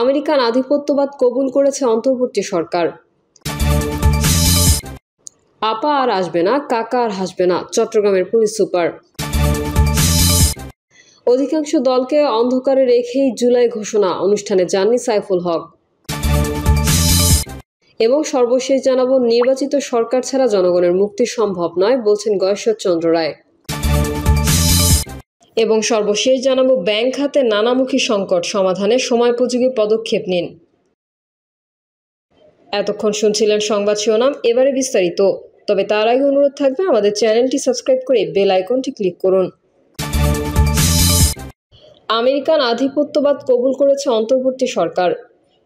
American আধিপত্যবাদ কবুল করেছে অন্তর্বর্তী সরকার। আপা আর আসবে না, কাকা আর হাসবে না, চট্টগ্রামের পুলিশ সুপার। অধিকাংশ দলকে অন্ধকারে রেখেই জুলাই ঘোষণা, অনুষ্ঠানে যাননি সাইফুল হক। এবং সর্বশেষ জানাবো, নির্বাচিত সরকার ছাড়া জনগণের মুক্তি সম্ভব নয় বলছেন গয়েশ্বরচন্দ্র রায়। এবং সর্বশেষ জানাবো, ব্যাংক খাতে নানামুখী সংকট সমাধানে সময়োপযোগী পদক্ষেপ নিন। এতক্ষণ শুনছিলেন সংবাদ শিরোনাম, এবারে বিস্তারিত। তবে তার আগে অনুরোধ থাকবে আমাদের চ্যানেলটি সাবস্ক্রাইব করে বেল আইকনটি ক্লিক করুন। আমেরিকান আধিপত্যবাদ কবুল করেছে অন্তর্বর্তী সরকার।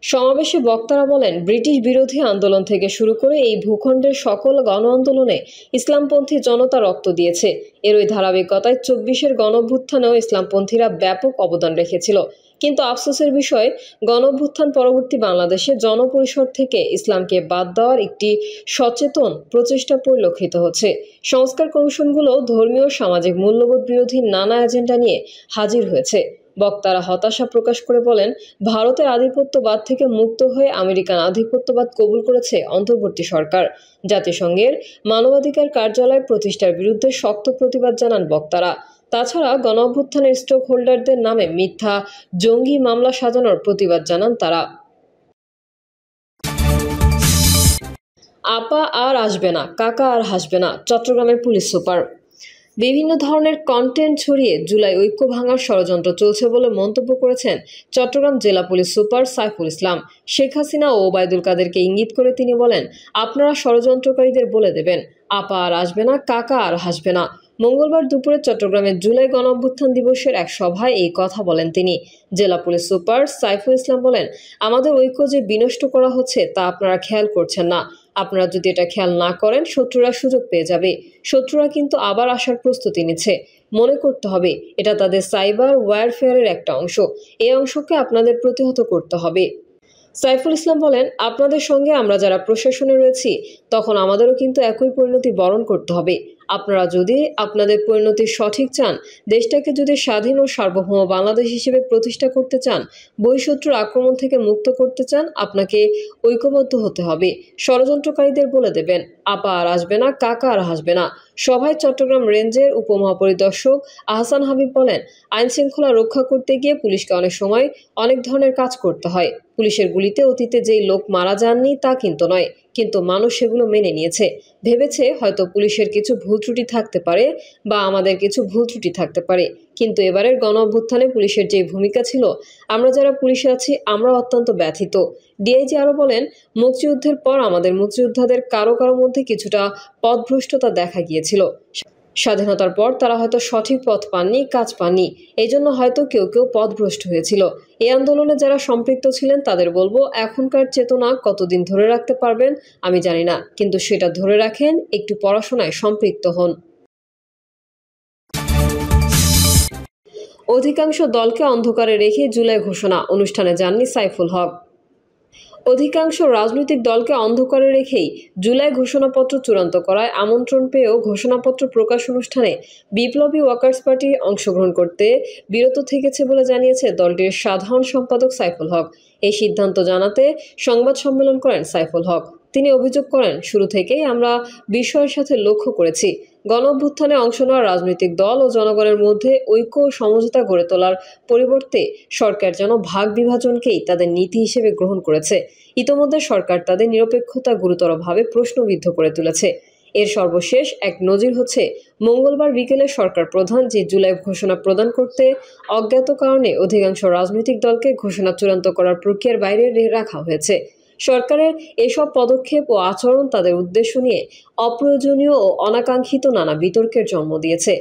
সমাবেশে বক্তারা বলেন, ব্রিটিশ বিরোধী আন্দোলন থেকে শুরু করে এই ভূখণ্ডের সকল গণ আন্দোলনে ইসলামপন্থী জনতা রক্ত দিয়েছে। এরই ধারাবাহিকতায় ২৪-এর গণঅভ্যুত্থানেও ইসলামপন্থীরা ব্যাপক অবদান রেখেছিল। কিন্তু আফসোসের বিষয়, গণঅভ্যুত্থান পরবর্তী বাংলাদেশে জনপরিসর থেকে ইসলামকে বাদ দেওয়ার একটি সচেতন প্রচেষ্টা পরিলক্ষিত হচ্ছে। সংস্কার কমিশনগুলো ধর্মীয় সামাজিক মূল্যবোধ বিরোধী নানা এজেন্ডা নিয়ে হাজির হয়েছে। বক্তারা হতাশা প্রকাশ করে বলেন, ভারতের আধিপত্যবাদ থেকে মুক্ত হয়ে আমেরিকান আধিপত্যবাদ কবুল করেছে অন্তর্বর্তী সরকার। জাতিসংঘের মানবাধিকার কার্যালয় প্রতিষ্ঠার বিরুদ্ধে শক্ত প্রতিবাদ জানান বক্তারা। তাছাড়া গণঅভ্যুত্থানের স্টক হোল্ডারদের নামে মিথ্যা জঙ্গি মামলা সাজানোর প্রতিবাদ জানান তারা। আপা আর আসবে না, কাকা আর হাসবে না, চট্টগ্রামের পুলিশ সুপার। বিভিন্ন ধরনের কন্টেন্ট ছড়িয়ে জুলাই ঐক্য ভাঙার ষড়যন্ত্র চলছে বলে মন্তব্য করেছেন চট্টগ্রাম জেলা পুলিশ সুপার সাইফুল ইসলাম। শেখ হাসিনা ও ওবায়দুল কাদেরকে ইঙ্গিত করে তিনি বলেন, আপনারা ষড়যন্ত্রকারীদের বলে দেবেন, আপা আর আসবে না, কাকা আর হাসবে না। মঙ্গলবার দুপুরে চট্টগ্রামের জুলাই গণঅভ্যুত্থান দিবসের এক সভায় এই কথা বলেন তিনি। জেলা পুলিশ সুপার সাইফুল ইসলাম বলেন, আমাদের ঐক্য যে বিনষ্ট করা হচ্ছে তা আপনারা খেয়াল করছেন না। আপনারা যদি এটা খেয়াল না করেন, শত্রুরা সুযোগ পেয়ে যাবে। শত্রুরা কিন্তু আবার আসার প্রস্তুতি নিচ্ছে। মনে করতে হবে, এটা তাদের সাইবার ওয়্যারফেয়ারের একটা অংশ। এই অংশকে আপনাদের প্রতিহত করতে হবে। সাইফুল ইসলাম বলেন, আপনাদের সঙ্গে আমরা যারা প্রশাসনে রয়েছি, তখন আমাদেরও কিন্তু একই পরিণতি বরণ করতে হবে। আপনারা যদি আপনাদের পরিণতি সঠিক চান, দেশটাকে যদি স্বাধীন ও সার্বভৌম বাংলাদেশ হিসেবে প্রতিষ্ঠা করতে চান, বহিঃশত্রুর আক্রমণ থেকে মুক্ত করতে চান, আপনাকে ঐক্যবদ্ধ হতে হবে। ষড়যন্ত্রকারীদের বলে দেবেন, আপা আর আসবে না, কাকা আর হাসবে না। সভায় চট্টগ্রাম রেঞ্জের উপমহাপরিদর্শক আহসান হাবিব বলেন, আইন শৃঙ্খলা রক্ষা করতে গিয়ে পুলিশকে অনেক সময় অনেক ধরনের কাজ করতে হয়। পুলিশের গুলিতে অতীতে যেই লোক মারা যাননি তা কিন্তু নয়, কিন্তু মানুষ সেগুলো মেনে নিয়েছে, ভেবেছে হয়তো পুলিশের কিছু ভুল ত্রুটি থাকতে পারে বা আমাদের কিছু ভুল ত্রুটি থাকতে পারে। কিন্তু এবারের গণঅভ্যুত্থানে পুলিশের যে ভূমিকা ছিল, আমরা যারা পুলিশে আছি আমরা অত্যন্ত ব্যথিত। ডিআইজি আরও বলেন, মুক্তিযুদ্ধের পর আমাদের মুক্তিযোদ্ধাদের কারো কারো মধ্যে কিছুটা পথভ্রষ্টতা দেখা গিয়েছিল। স্বাধীনতার পর তারা হয়তো সঠিক পথ পাননি, কাজ পাননি, এই জন্য হয়তো কেউ কেউ পথভ্রষ্ট হয়েছিল। এই আন্দোলনে যারা সম্পৃক্ত ছিলেন তাদের বলবো, এখনকার চেতনা কতদিন ধরে রাখতে পারবেন আমি জানি না, কিন্তু সেটা ধরে রাখেন, একটু পড়াশোনায় সম্পৃক্ত হন। অধিকাংশ দলকে অন্ধকারে রেখে জুলাই ঘোষণা, অনুষ্ঠানে যাননি সাইফুল হক। অধিকাংশ রাজনৈতিক দলকে অন্ধকারে রেখেই জুলাই ঘোষণাপত্র চূড়ান্ত করায় আমন্ত্রণ পেয়েও ঘোষণাপত্র প্রকাশ অনুষ্ঠানে বিপ্লবী ওয়ার্কার্স পার্টি অংশগ্রহণ করতে বিরত থেকেছে বলে জানিয়েছে দলটির সাধারণ সম্পাদক সাইফুল হক। এই সিদ্ধান্ত জানাতে সংবাদ সম্মেলন করেন সাইফুল হক। তিনি অভিযোগ করেন, শুরু থেকেই আমরা বিষয়ের সাথে লক্ষ্য করেছি, গণঅভ্যুত্থানে অংশ নেওয়া রাজনৈতিক দল ও জনগণের মধ্যে ঐক্য ও সমঝোতা গড়ে তোলার পরিবর্তে সরকার যেন ভাগ বিভাজনকেই তাদের নীতি হিসেবে গ্রহণ করেছে। ইতোমধ্যে সরকার তাদের নিরপেক্ষতা গুরুতরভাবে প্রশ্নবিদ্ধ করে তুলেছে। এর সর্বশেষ এক নজির হচ্ছে, মঙ্গলবার বিকেলে সরকার প্রধান যে জুলাই ঘোষণা প্রদান করতে অজ্ঞাত কারণে অধিকাংশ রাজনৈতিক দলকে ঘোষণা চূড়ান্ত করার প্রক্রিয়ার বাইরে রাখা হয়েছে। সরকারের এসব পদক্ষেপ ও আচরণ তাদের উদ্দেশ্য নিয়ে অপ্রয়োজনীয় ও অনাকাঙ্ক্ষিত নানা বিতর্কের জন্ম দিয়েছে।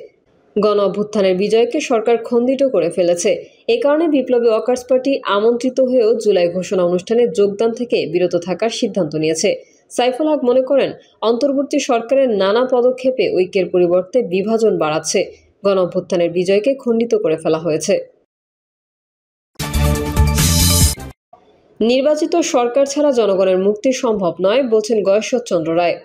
গণঅভ্যুত্থানের বিজয়কে সরকার খণ্ডিত করে ফেলেছে। এ কারণে বিপ্লবী ওয়ার্কার্স পার্টি আমন্ত্রিত হয়েও জুলাই ঘোষণা অনুষ্ঠানে যোগদান থেকে বিরত থাকার সিদ্ধান্ত নিয়েছে। সাইফুল হক মনে করেন, অন্তর্বর্তী সরকারের নানা পদক্ষেপে ঐক্যের পরিবর্তে বিভাজন বাড়াচ্ছে। গণঅভ্যুত্থানের বিজয়কে খণ্ডিত করে ফেলা হয়েছে। নির্বাচিত সরকার ছাড়া জনগণের মুক্তি সম্ভব নয় বলছেন গয়েশ্বরচন্দ্র রায়।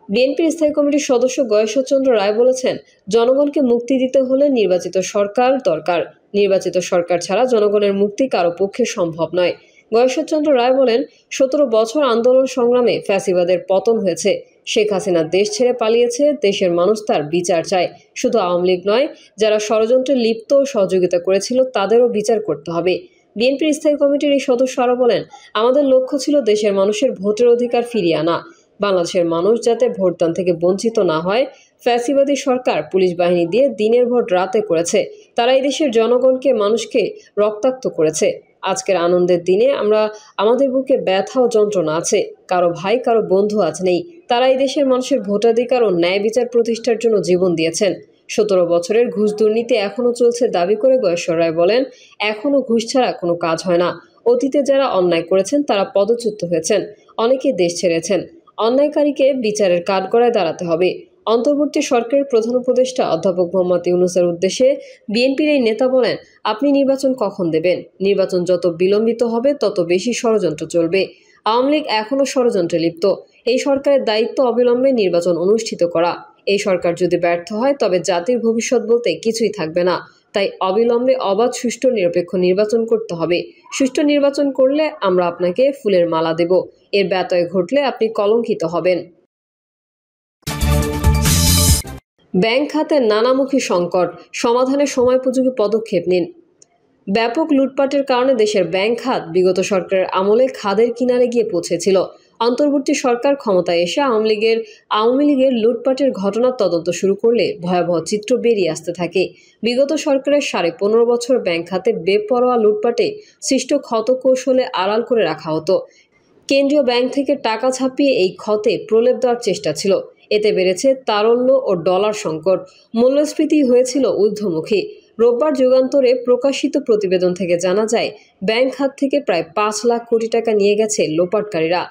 বিএনপির স্থায়ী কমিটির সদস্য গয়েশ্বরচন্দ্র রায় বলেছেন, জনগণকে মুক্তি দিতে হলে নির্বাচিত সরকার দরকার। নির্বাচিত সরকার ছাড়া জনগণের মুক্তি কারো পক্ষে সম্ভব নয়। গয়েশ্বরচন্দ্র রায় বলেন, 17 বছর আন্দোলন সংগ্রামে ফ্যাসিবাদের পতন হয়েছে। শেখ হাসিনা দেশ ছেড়ে পালিয়েছে। দেশের মানুষ তার বিচার চায়। শুধু আওয়ামী লীগ নয়, যারা ষড়যন্ত্রে লিপ্ত ও সহযোগিতা করেছিল তাদেরও বিচার করতে হবে। বিএনপির স্থায়ী কমিটির এই সদস্য আরও বলেন, আমাদের লক্ষ্য ছিল দেশের মানুষের ভোটের অধিকার ফিরিয়ে আনা। বাংলাদেশের মানুষ যাতে ভোটদান থেকে বঞ্চিত না হয়। ফ্যাসিবাদী সরকার পুলিশ বাহিনী দিয়ে দিনের ভোট রাতে করেছে। তারা এই দেশের জনগণকে, মানুষকে রক্তাক্ত করেছে। আজকের আনন্দের দিনে আমাদের বুকে ব্যথা ও যন্ত্রণা আছে। কারো ভাই, কারো বন্ধু আজ নেই। তারা এই দেশের মানুষের ভোটাধিকার ও ন্যায় বিচার প্রতিষ্ঠার জন্য জীবন দিয়েছেন। 17 বছরের ঘুষ দুর্নীতি এখনও চলছে দাবি করে গয়েশ্বর রায় বলেন, এখনও ঘুষ ছাড়া কোনো কাজ হয় না। অতীতে যারা অন্যায় করেছেন তারা পদচ্যুত হয়েছেন, অনেকে দেশ ছেড়েছেন। অন্যায়কারীকে বিচারের কাঠগড়ায় দাঁড়াতে হবে। অন্তর্বর্তী সরকারের প্রধান উপদেষ্টা অধ্যাপক মোহাম্মদ ইউনূসের উদ্দেশ্যে বিএনপির এই নেতা বলেন, আপনি নির্বাচন কখন দেবেন? নির্বাচন যত বিলম্বিত হবে তত বেশি ষড়যন্ত্র চলবে। আওয়ামী লীগ এখনও ষড়যন্ত্রে লিপ্ত। এই সরকারের দায়িত্ব অবিলম্বে নির্বাচন অনুষ্ঠিত করা। এই সরকার যদি ব্যর্থ হয় তবে জাতির ভবিষ্যৎ বলতে কিছুই থাকবে না। তাই অবিলম্বে অবাধ, সুষ্ঠু, নিরপেক্ষ নির্বাচন করতে হবে। সুষ্ঠু নির্বাচন করলে আমরা আপনাকে ফুলের মালা দেব। এর ব্যত্যয় ঘটলে আপনি কলঙ্কিত হবেন। ব্যাংক খাতের নানামুখী সংকট সমাধানে সময়োপযোগী পদক্ষেপ নিন। ব্যাপক লুটপাটের কারণে দেশের ব্যাংক খাত বিগত সরকারের আমলে খাদের কিনারে গিয়ে পৌঁছেছিল। অন্তর্বর্তী সরকার ক্ষমতায় এসে আওয়ামী লীগের লুটপাটের ঘটনার তদন্ত শুরু করলে ভয়াবহ চিত্র বেরিয়ে আসতে থাকে। বিগত সরকারের 15.5 বছর ব্যাংক খাতে বেপরোয়া লুটপাটে সৃষ্ট ক্ষত কৌশলে আড়াল করে রাখা হতো। কেন্দ্রীয় ব্যাংক থেকে টাকা ছাপিয়ে এই ক্ষতে প্রলেপ দেওয়ার চেষ্টা ছিল। এতে বেড়েছে তারল্য ও ডলার সংকট। মূল্যস্ফীতি হয়েছিল ঊর্ধ্বমুখী। রোববার যুগান্তরে প্রকাশিত প্রতিবেদন থেকে জানা যায়, ব্যাংক খাত থেকে প্রায় 5 লাখ কোটি টাকা নিয়ে গেছে লোপাটকারীরা।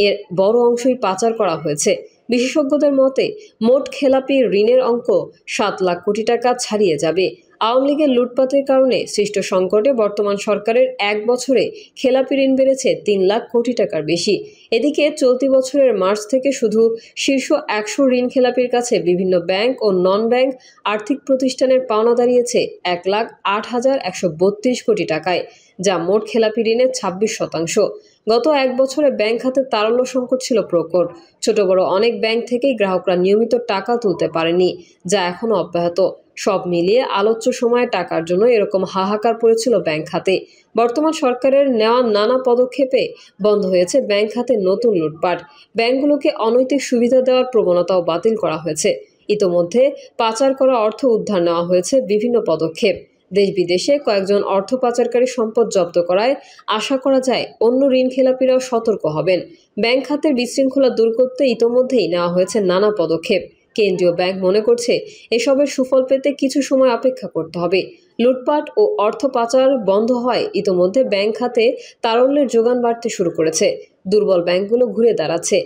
এর বড় অংশই পাচার করা হয়েছে। বিশেষজ্ঞদের মতে, মোট খেলাপি ঋণের অঙ্ক 7 লাখ কোটি টাকা ছাড়িয়ে যাবে। আওয়ামী লীগের লুটপাটের কারণে সৃষ্ট সংকটে বর্তমান সরকারের 1 বছরে খেলাপি ঋণ বেড়েছে 3 লাখ কোটি টাকার বেশি। এদিকে চলতি বছরের মার্চ থেকে শুধু শীর্ষ 100 ঋণ খেলাপির কাছে বিভিন্ন ব্যাংক ও নন ব্যাংক আর্থিক প্রতিষ্ঠানের পাওনা দাঁড়িয়েছে 1,08,132 কোটি টাকায়, যা মোট খেলাপি ঋণের 26%। গত 1 বছরে ব্যাংক খাতে তারল্য সংকট ছিল প্রকট। ছোট বড় অনেক ব্যাংক থেকেই গ্রাহকরা নিয়মিত টাকা তুলতে পারেনি, যা এখনও অব্যাহত। সব মিলিয়ে আলোচ্য সময়ে টাকার জন্য এরকম হাহাকার পড়েছিল ব্যাংক খাতে। বর্তমান সরকারের নেওয়া নানা পদক্ষেপে বন্ধ হয়েছে ব্যাংক খাতে নতুন লুটপাট। ব্যাংকগুলোকে অনৈতিক সুবিধা দেওয়ার প্রবণতাও বাতিল করা হয়েছে। ইতোমধ্যে পাচার করা অর্থ উদ্ধার নেওয়া হয়েছে বিভিন্ন পদক্ষেপ। দেশ বিদেশে কয়েকজন অর্থ পাচারকারী সম্পদ জব্দ করায় আশা করা যায় অন্য ঋণ খেলাপিরাও সতর্ক হবেন। ব্যাংক খাতের বিশৃঙ্খলা দূর করতে ইতোমধ্যেই নেওয়া হয়েছে নানা পদক্ষেপ। কেন্দ্রীয় ব্যাংক মনে করছে, এসবের সুফল পেতে কিছু সময় অপেক্ষা করতে হবে। লুটপাট ও অর্থ পাচার বন্ধ হয় ইতোমধ্যে ব্যাংক খাতে তারল্যের যোগান বাড়তে শুরু করেছে। দুর্বল ব্যাংকগুলো ঘুরে দাঁড়াচ্ছে।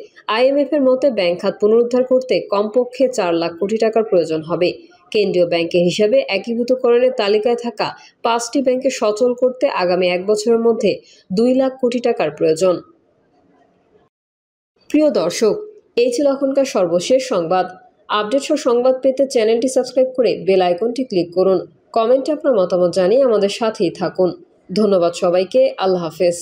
IMF-এর মতে ব্যাংক খাত পুনরুদ্ধার করতে কমপক্ষে 4 লাখ কোটি টাকার প্রয়োজন হবে। কেন্দ্রীয় ব্যাংকের হিসাবে একীভূতকরণের তালিকায় থাকা 5টি ব্যাংকে সচল করতে আগামী 1 বছরের মধ্যে 2 লাখ কোটি টাকার প্রয়োজন। প্রিয় দর্শক, এই ছিল এখনকার সর্বশেষ সংবাদ। আপডেট সহ সংবাদ পেতে চ্যানেলটি সাবস্ক্রাইব করে বেল আইকনটি ক্লিক করুন। কমেন্টে আপনার মতামত জানিয়ে আমাদের সাথেই থাকুন। ধন্যবাদ সবাইকে। আল্লাহ হাফেজ।